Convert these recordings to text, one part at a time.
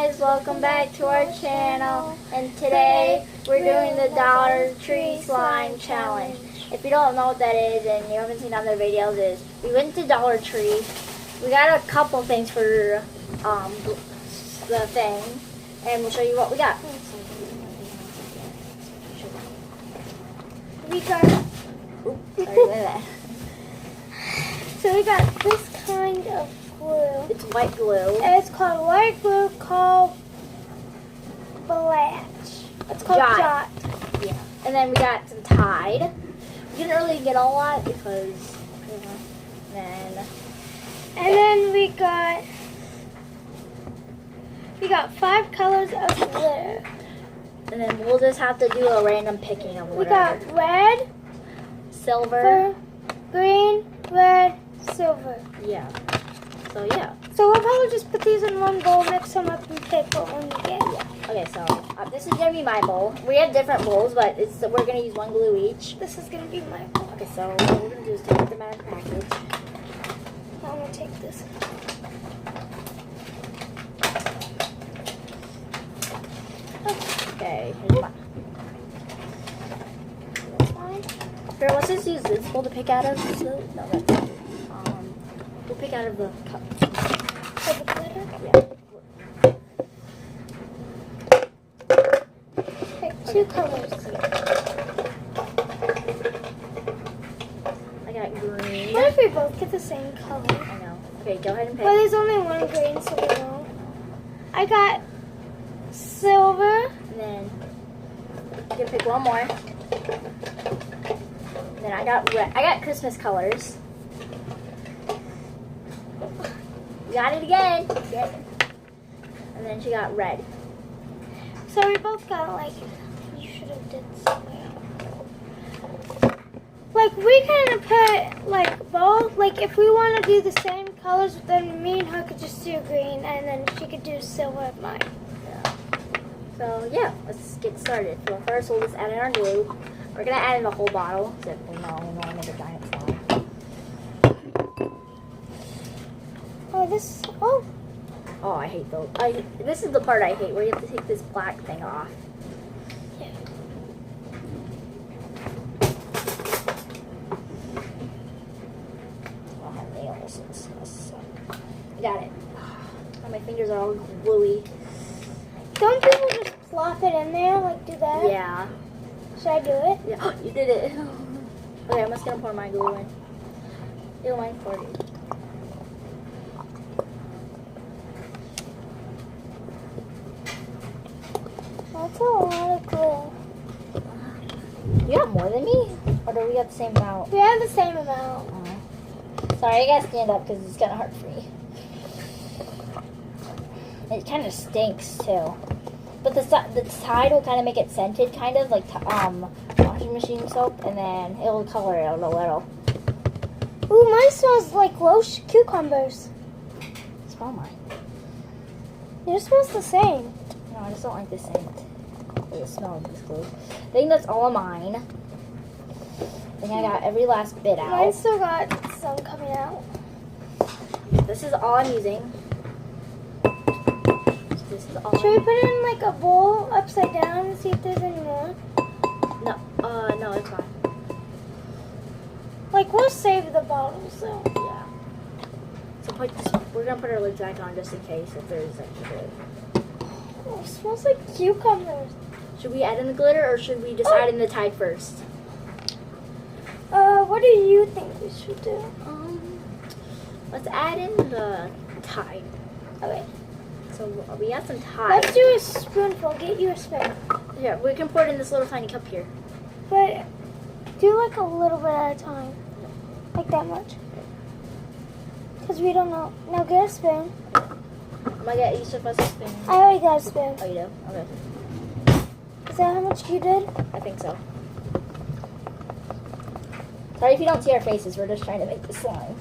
guys, welcome back to our channel, and today we're doing the Dollar Tree Slime Challenge. If you don't know what that is and you haven't seen other videos, is we went to Dollar Tree, we got a couple things for the thing, and we'll show you what we got. We got, so we got this kind of glue. It's white glue. And it's called white glue called Blatch. It's called Jot. Yeah. And then we got some Tide. We didn't really get a lot because, then we got 5 colors of glitter. And then we'll just have to do a random picking of We whatever. got red, Silver. green, red, silver. Yeah. So yeah. So we'll probably just put these in one bowl, mix them up, and pick what one we get. Yeah. Okay, so this is gonna be my bowl. We have different bowls, but we're gonna use one glue each. This is gonna be my bowl. Okay, so what we're gonna do is take them out of the package. I'm gonna take this. Okay, here's mine. That's mine. Here, let's just use this bowl to pick out of. No, that's we'll pick out of the cup. For the glitter? Yeah. Pick 2 colors. I got green. What if we both get the same color? I know. Okay, go ahead and pick. Well, there's only one green, so we won't. I got silver. And then you can pick one more. And then I got red. I got Christmas colors. Got it again. Yep. And then she got red. So we both got, like, you should have did somewhere. Like, we can put, like, both. Like, if we want to do the same colors, then me and her could just do green, and then she could do silver of mine. Yeah. So, yeah, let's get started. So, first we'll just add in our glue. We're going to add in a whole bottle, except we know we want to make a giant slime. Oh, I hate those. This is the part I hate, where you have to take this black thing off. Yeah. Oh, my nails. I got it. Oh, my fingers are all gluey. Don't people just plop it in there, like do that? Yeah. Should I do it? Yeah. You did it. Okay, I'm just going to pour my glue in. You don't mind pouring it. That's a lot of glue. You got more than me? Or do we got the same amount? We have the same amount. Sorry, I gotta stand up because it's kind of hard for me. It kind of stinks too. But the Tide will kind of make it scented, kind of like washing machine soap, and then it will color it out a little. Ooh, mine smells like cucumbers. Smell mine. Yours smells the same. No, I just don't like the scent. The smell of this glue. I think that's all of mine. I think I got every last bit out. Mine still got some coming out. This is all I'm using. This is all. Should we put it in like a bowl upside down and see if there's any more? No, it's fine. Like, we'll save the bottles though. Yeah. So we're gonna put our lids back on just in case if there's like glue. Oh, it smells like cucumbers. Should we add in the glitter or should we just add in the Tide first? What do you think we should do? Let's add in the Tide. Okay. So we got some Tide. Let's do a spoonful. Get you a spoon. Yeah, we can pour it in this little tiny cup here. But do like a little bit at a time. Like that much. Because we don't know. Now get a spoon. I'm gonna get each of us a spoon. I already got a spoon. Oh, you do? Okay. Is that how much you did? I think so. Sorry if you don't see our faces. We're just trying to make the slime.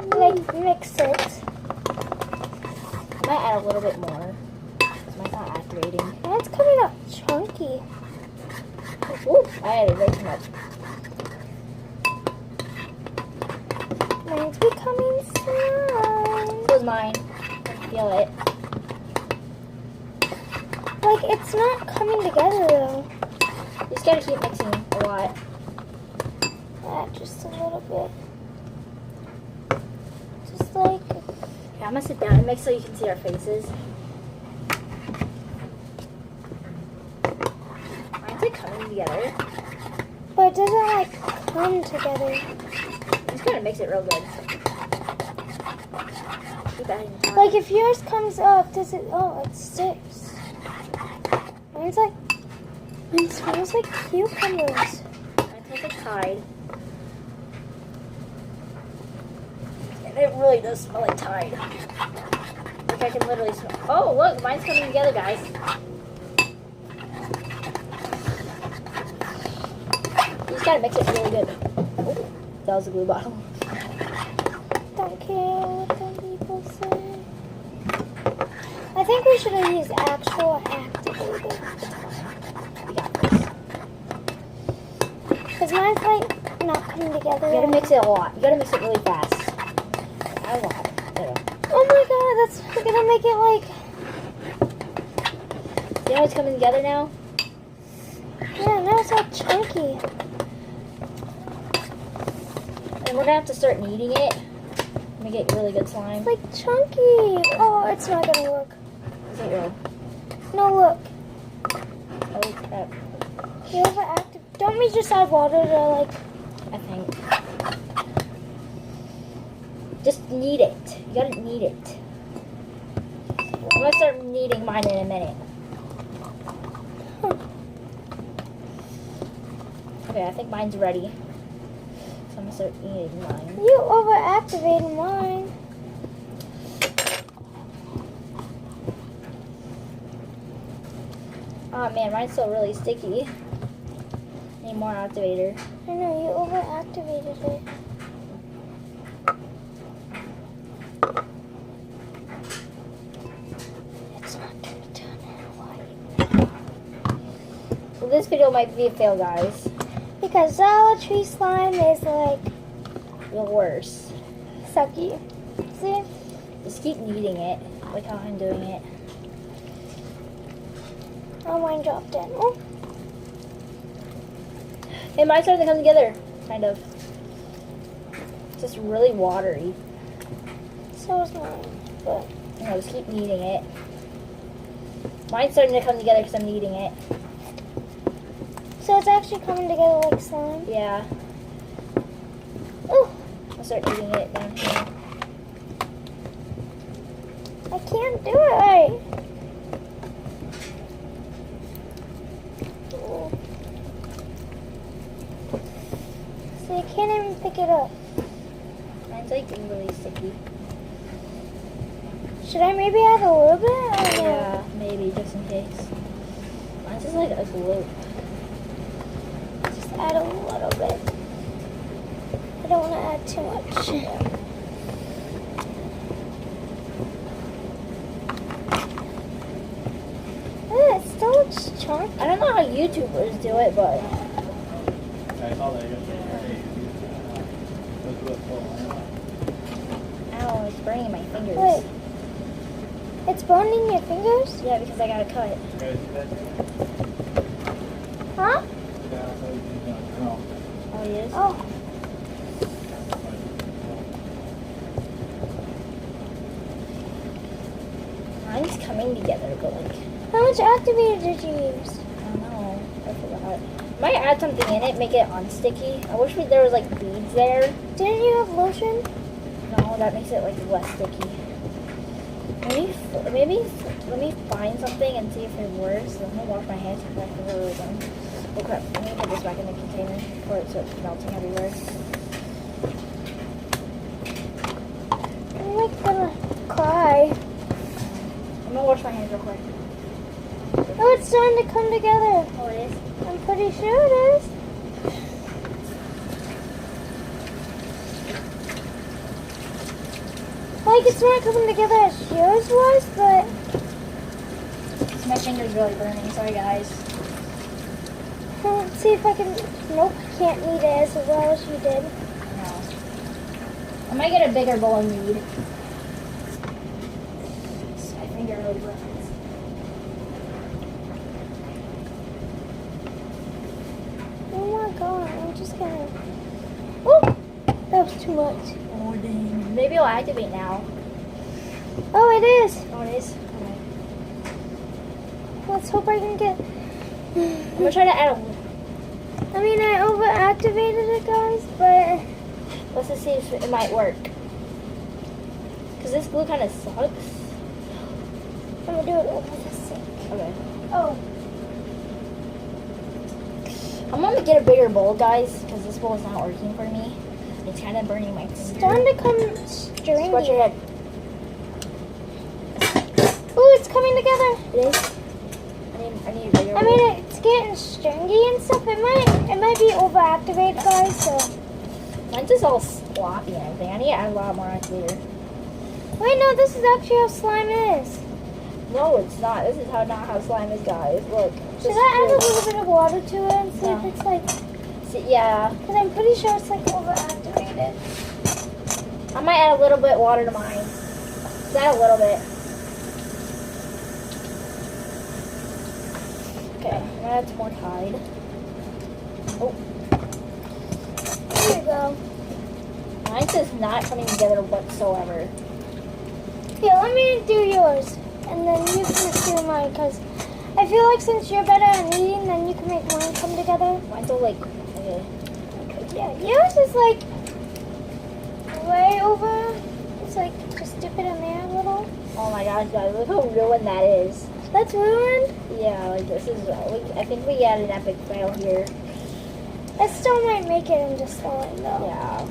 Like, mix it. I might add a little bit more. Mine's not activating. And it's coming up chunky. Ooh, I added way too much. Mine's becoming slime. It was mine. I feel it. Like, it's not coming together though. You just gotta keep mixing a lot. Just a little bit. Just like, Yeah, I'm gonna sit down and mix so you can see our faces. Mine's like coming together. but it doesn't like come together. I'm just gonna mix it real good. Keep adding time. Like if yours comes up, does it? Oh, it sticks. Mine smells like cucumbers. Mine tastes like Tide. And it really does smell like Tide. Like I can literally smell. Oh, look, mine's coming together, guys. You just gotta mix it really good. Oh, that was a glue bottle. Don't care what the people say. I think we should have used actual activator. We got this. Because mine's like not coming together. You gotta mix it a lot. You gotta mix it really fast. Not a lot. There you go. Oh my god, that's gonna make it like. See how it's coming together now? Yeah, now it's all chunky. And we're gonna have to start kneading it. Make it really good slime. It's like chunky. Oh, it's not gonna work. Is it real? No, look. Oh crap. You overactive. Don't we just add water to like. I think. Just knead it. You gotta knead it. I'm gonna start kneading mine in a minute. Okay, I think mine's ready. So I'm gonna start kneading mine. You overactivated mine. Oh man, mine's still really sticky. Need more activator. I know, you overactivated it. It's not gonna turn out white. So this video might be a fail, guys. Because Dollar Tree slime is like The worst. sucky. See? Just keep kneading it, like how I'm doing it. Oh, mine dropped in. Oh, Hey, mine's starting to come together, kind of. It's just really watery. so is mine. But You know, just keep kneading it. Mine's starting to come together because I'm kneading it. so it's actually coming together like slime. Yeah. Oh, I'll start kneading it down here. I can't do it right. Oh. So you can't even pick it up. Mine's like really sticky. Should I maybe add a little bit? Or no? Yeah, maybe, just in case. Mine's just like a glue. Just add a little bit. I don't want to add too much. It still looks chunky. I don't know how YouTubers do it, but ow, it's burning my fingers. Wait. It's burning your fingers? Yeah, because I got a cut. Huh? Oh, he is? Oh. Mine's coming together, but like, How much activator did you use? I don't know. I forgot. Might add something in it, make it unsticky. I wish there was like beads there. Didn't you have lotion? No, that makes it like less sticky. Maybe let me find something and see if it works. I'm gonna wash my hands because I feel really done. Oh crap! I'm gonna put this back in the container for it so it's melting everywhere. I'm like gonna cry. I'm gonna wash my hands real quick. Oh, it's starting to come together. Oh, it is. I'm pretty sure it is. Like it's not coming together as yours was, but My finger's really burning. Sorry, guys. let's see if I can. Nope, I can't knead it as well as you did. No. I might get a bigger bowl of knead. My finger really burns. too much. Oh, dang. Maybe it'll activate now. Oh, it is. Oh, it is? Okay. Let's hope I can get. I'm gonna try to add a... I mean, I overactivated it, guys, but Let's just see if it might work. Because this glue kind of sucks. I'm gonna do it over the sink. Okay. Oh, I'm gonna get a bigger bowl, guys, because this bowl is not working for me. It's kind of burning my it's finger. starting to come stringy. Scratch your head. Ooh, it's coming together. It is? I need a bigger I bowl. mean, it's getting stringy and stuff. It might be overactivated, guys. So Mine's just all sloppy and everything. I need to add a lot more activator. wait, no, this is actually how slime is. No, it's not. This is not how slime is, guys. Look. Should I add a little bit of water to it and see if it's like? See, yeah. Because I'm pretty sure it's like overactivated. I might add a little bit water to mine. Just add a little bit. Okay, I'm gonna add some more Tide. Oh, There you go. mine's just not coming together whatsoever. Yeah, let me do yours, and then you can just do mine. Because I feel like since you're better at kneading, then you can make mine come together. Mine's all like, okay. Yeah, yours is like way over. It's like just dip it in there a little. Oh my gosh, guys, look how ruined that is. That's ruined. Yeah, like this is, I think we had an epic fail here. I still might make it into slime though. Yeah.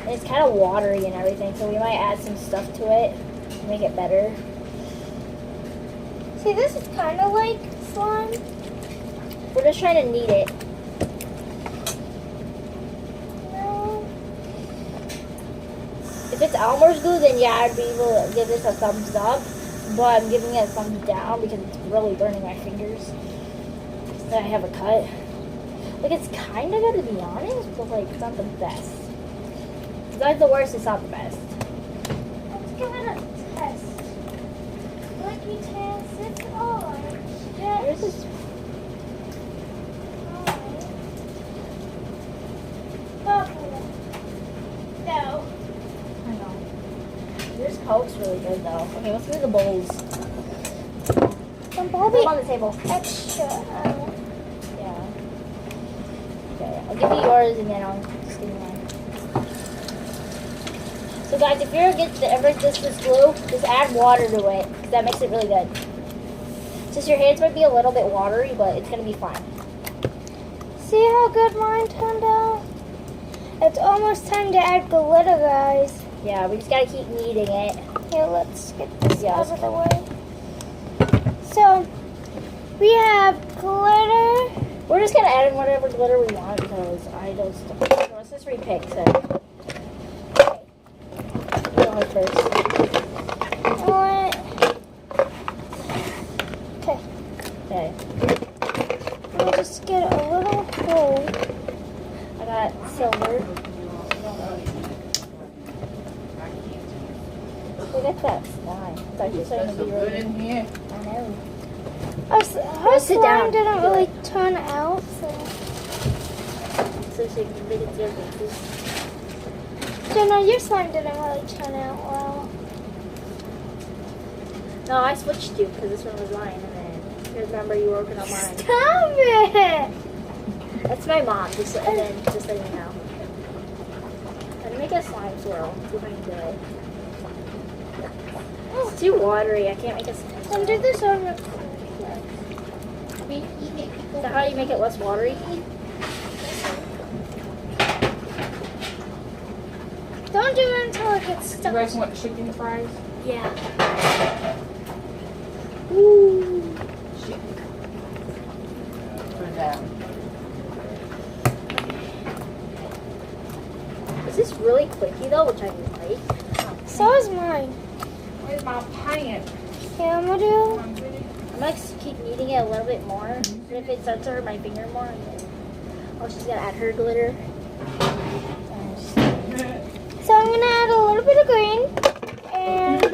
And it's kind of watery and everything, so we might add some stuff to it to make it better. See, this is kind of like slime. We're just trying to knead it. No. If it's Elmer's glue, then yeah, I'd be able to give this a thumbs up. But I'm giving it a thumbs down because it's really burning my fingers. So I have a cut. Like, it's kind of good to be honest, but like, it's not the best. Besides the worst, it's not the best. Let's give it a test. Lucky test. It's alright. Yours is No. I know. Yours Coke's really good though. Okay, let's do the bowls. Some Put them on the table. extra. Yeah. Okay, I'll give you yours and then I'll just give you mine. So guys, if you ever get this glue, just add water to it because that makes it really good. Just your hands might be a little bit watery, but it's gonna be fine. See how good mine turned out? It's almost time to add glitter, guys. Yeah, we just gotta keep kneading it. Here, let's get this Yeah. out of the way. So, we have glitter. We're just gonna add in whatever glitter we want because I don't. So let's just repick. So, okay. Go ahead first. What? Okay. Okay. We'll just get a little hole. I got silver. Look at that slime. It's actually starting to be really in here. I know. Her sit slime down. didn't really turn out, so. So she can make it different. Jenna, your slime didn't really turn out well. No, I switched you because this one was mine, and then you remember you were working on mine. Stop it! That's my mom. Just and then just letting you know. I'm gonna make a slime swirl. See if I can do it. It's too watery. I can't make a slime swirl. And do this over. So how do you make it less watery? Don't do it until it gets You stuck. guys want chicken fries? Yeah. Ooh. Chicken. Put it down. This is really quickie though, which I like. So is mine. Where's my pan? Yeah, I'm gonna do. I'm gonna keep kneading it a little bit more. And if it starts to hurt my finger more, then she's gonna add her glitter. And just- So I'm gonna add a little bit of green and I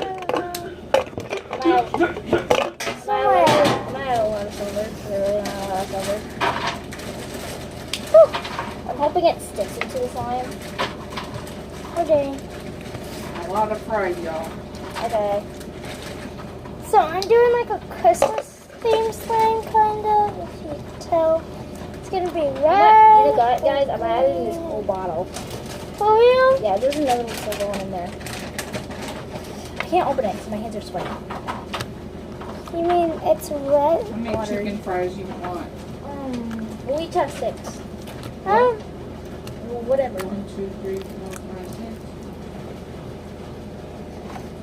might add a lot of silver. I really don't add a lot of silver. Whew. I'm hoping it sticks into the slime. We're doing. A lot of pride, y'all. Okay. So I'm doing like a Christmas themed slime, kind of. If you can tell, it's gonna be red. You know what, guys? I'm adding this whole bottle. For real? Yeah, there's another silver one in there. I can't open it because my hands are sweaty. You mean it's red? How many Water. chicken fries you want? We'll each have 6. Um, Well, whatever. 1, 2, 3, 4, 5, 6.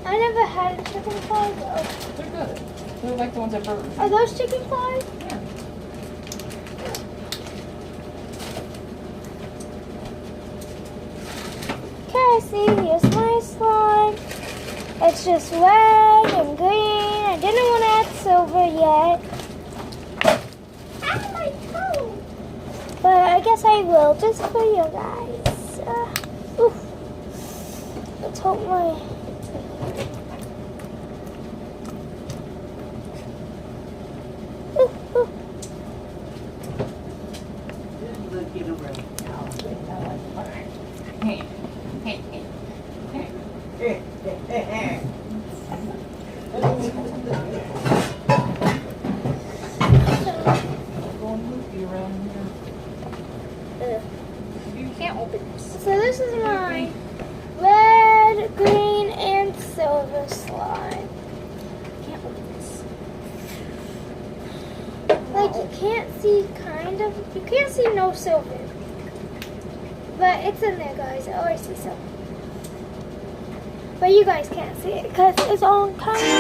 I never had a chicken fry though. They're good. They're like the ones at Burger Are King. those chicken fries? Yeah. Okay, see, here's my slime. It's just red and green. I didn't want to add silver yet. But I guess I will, just for you guys. Oof. Let's hope my... Oof, oof. You can't open this. So this is my red, green, and silver slime. Can't open this. Like you can't see, kind of. You can't see no silver. But it's in there, guys. Oh, I see silver. But you guys can't see it because it's on camera.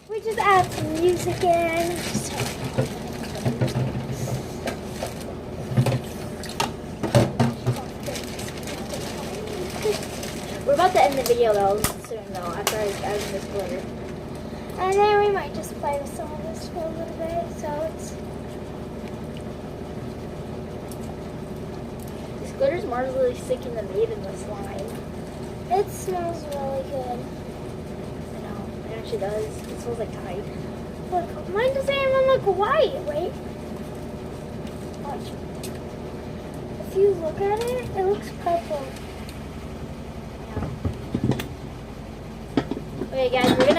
We just add some music in. We're about to end the video though soon though after I add this glitter. And then we might just play with some of this for a little bit. So it's This glitter's more really sticking than made in the slime. it smells really good. I know, it actually does. It smells like Tide. Look, mine doesn't even look white. Wait. Watch. If you look at it, it looks purple. Okay guys, we're